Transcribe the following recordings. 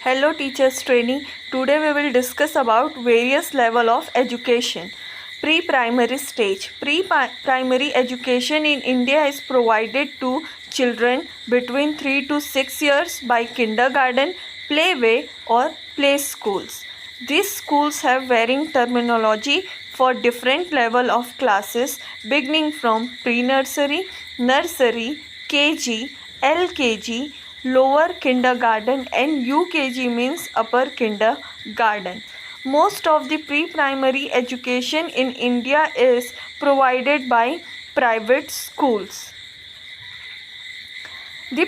Hello teachers trainee. Today we will discuss about various level of education. Pre-primary stage. Pre-primary education in India is provided to children between 3 to 6 years by kindergarten, playway or play schools. These schools have varying terminology for different level of classes beginning from pre-nursery, nursery, KG, LKG, lower kindergarten and UKG means upper kindergarten. Most of the pre-primary education in India is provided by private schools. The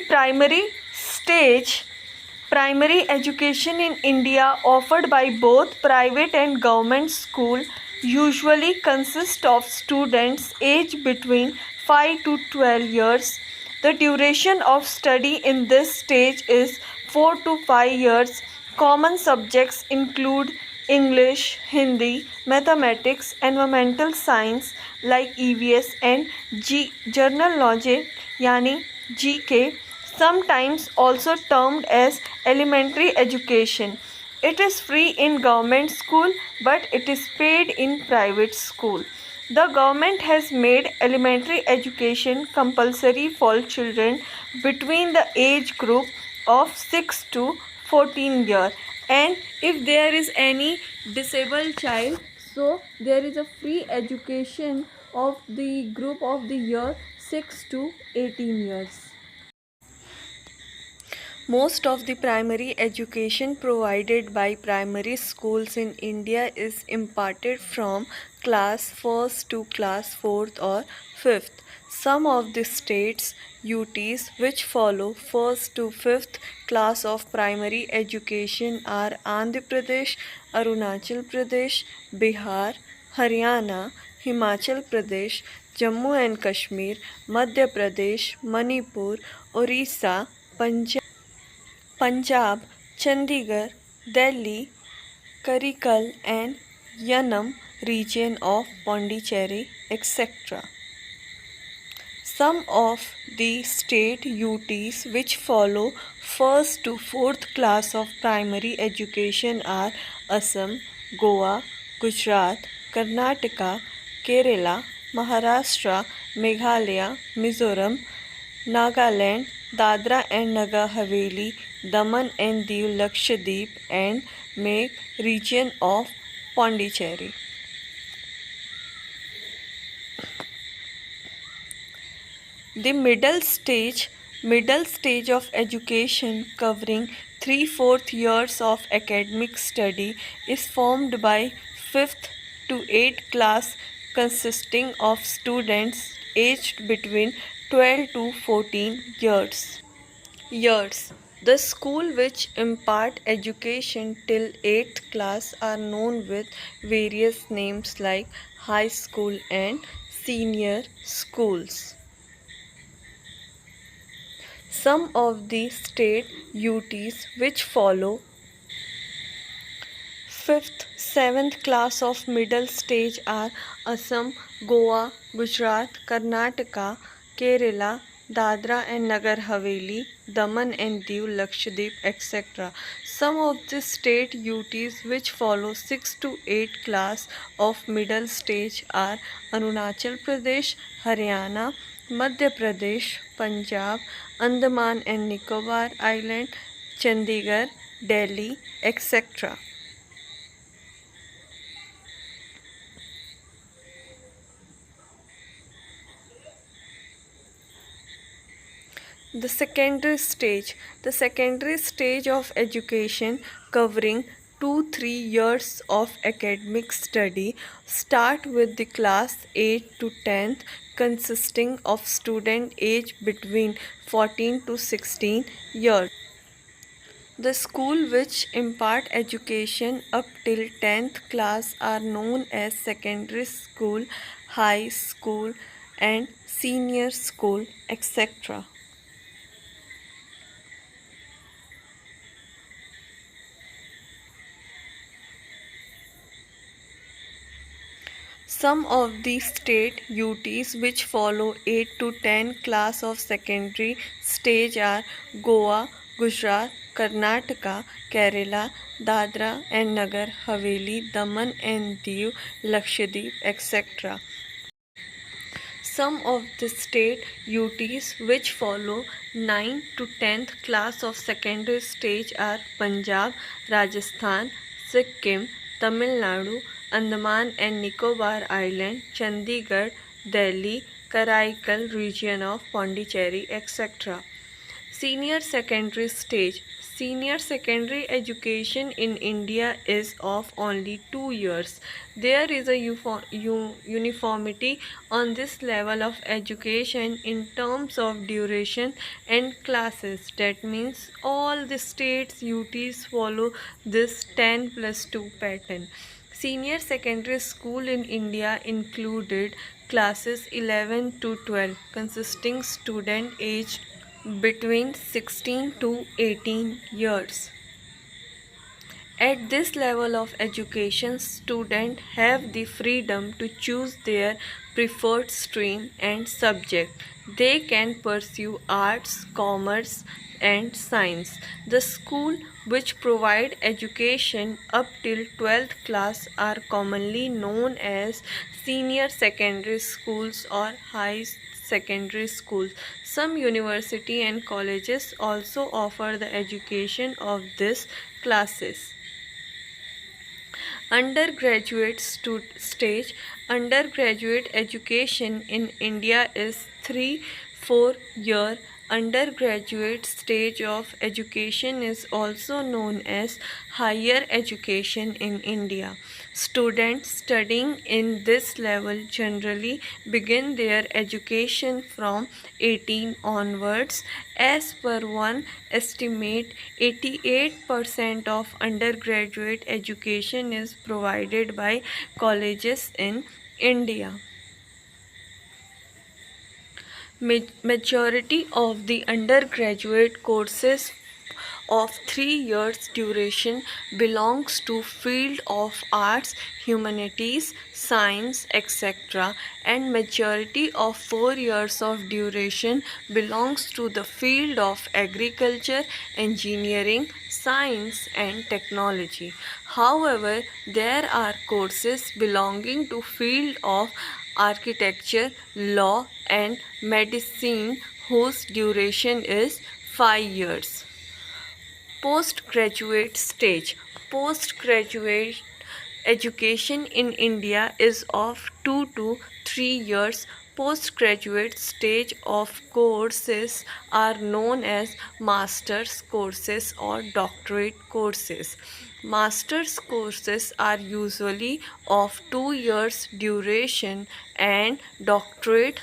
primary education in India offered by both private and government school usually consists of students aged between 5 to 12 years. The duration of study in this stage is 4 to 5 years. Common subjects include English, Hindi, mathematics, environmental science like EVS and general knowledge yani GK, sometimes also termed as elementary education. It is free in government school but it is paid in private school. The government has made elementary education compulsory for children between the age group of 6 to 14 years, and if there is any disabled child, so there is a free education of the group of the year 6 to 18 years. Most of the primary education provided by primary schools in India is imparted from class 1st to class 4th or 5th. Some of the states, UTs, which follow 1st to 5th class of primary education are Andhra Pradesh, Arunachal Pradesh, Bihar, Haryana, Himachal Pradesh, Jammu and Kashmir, Madhya Pradesh, Manipur, Orissa, Punjab, Chandigarh, Delhi, Karikal and Yanam region of Pondicherry, etc. Some of the state UTs which follow 1st to 4th class of primary education are Assam, Goa, Gujarat, Karnataka, Kerala, Maharashtra, Meghalaya, Mizoram, Nagaland, Dadra and Nagar Haveli, Daman and Diu, Lakshadweep and Meg region of Pondicherry. The middle stage of education covering 3/4 years of academic study is formed by 5th to 8th class consisting of students aged between 12 to 14 years. The school which impart education till 8th class are known with various names like high school and senior schools. Some of the state UTs which follow 5th, 7th class of middle stage are Assam, Goa, Gujarat, Karnataka, Kerala, Dadra and Nagar Haveli, Daman and Diu, Lakshadweep, etc. Some of the state UTs which follow 6 to 8 class of middle stage are Arunachal Pradesh, Haryana, Madhya Pradesh, Punjab, Andaman and Nicobar Island, Chandigarh, Delhi, etc. The secondary stage of education covering 2-3 years of academic study start with the class 8 to 10th consisting of student age between 14 to 16 years. The school which impart education up till 10th class are known as secondary school, high school and senior school, etc. Some of the state UTs which follow 8 to 10 class of secondary stage are Goa, Gujarat, Karnataka, Kerala, Dadra and Nagar Haveli, Daman and Diu, Lakshadweep, etc. Some of the state UTs which follow 9th to 10th class of secondary stage are Punjab, Rajasthan, Sikkim, Tamil Nadu, Andaman and Nicobar Island, Chandigarh, Delhi, Karaikal region of Pondicherry, etc. Senior secondary stage. Senior secondary education in India is of only 2 years. There is a uniformity on this level of education in terms of duration and classes. That means all the states UTs follow this 10+2 pattern. Senior secondary school in India included classes 11 to 12 consisting student aged between 16 to 18 years. At this level of education, students have the freedom to choose their preferred stream and subject. They can pursue arts, commerce, and science. The school which provide education up till 12th class are commonly known as senior secondary schools or high secondary schools. Some university and colleges also offer the education of these classes. Undergraduate stage. Undergraduate education in India is 3-4 year. Undergraduate stage of education is also known as higher education in India. Students studying in this level generally begin their education from 18 onwards. As per one estimate, 88% of undergraduate education is provided by colleges in India. Majority of the undergraduate courses of 3 years duration belongs to field of arts, humanities, science, etc. and majority of 4 years of duration belongs to the field of agriculture, engineering, science and technology. However, there are courses belonging to field of architecture, law and medicine whose duration is 5 years. Postgraduate stage. Postgraduate education in India is of 2 to 3 years. Postgraduate stage of courses are known as master's courses or doctorate courses. Master's courses are usually of 2 years duration and doctorate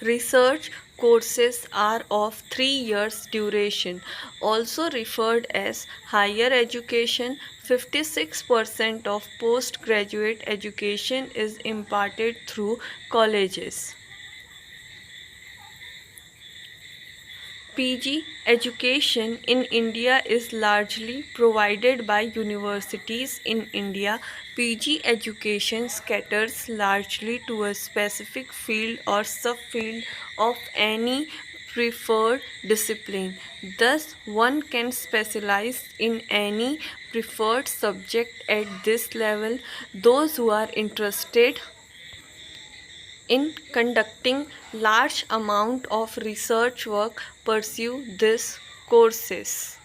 research courses are of 3 years duration. Also referred as higher education, 56% of postgraduate education is imparted through colleges. PG education in India is largely provided by universities in India. PG education caters largely to a specific field or subfield of any preferred discipline. Thus, one can specialize in any preferred subject at this level. Those who are interested in conducting large amount of research work pursue these courses.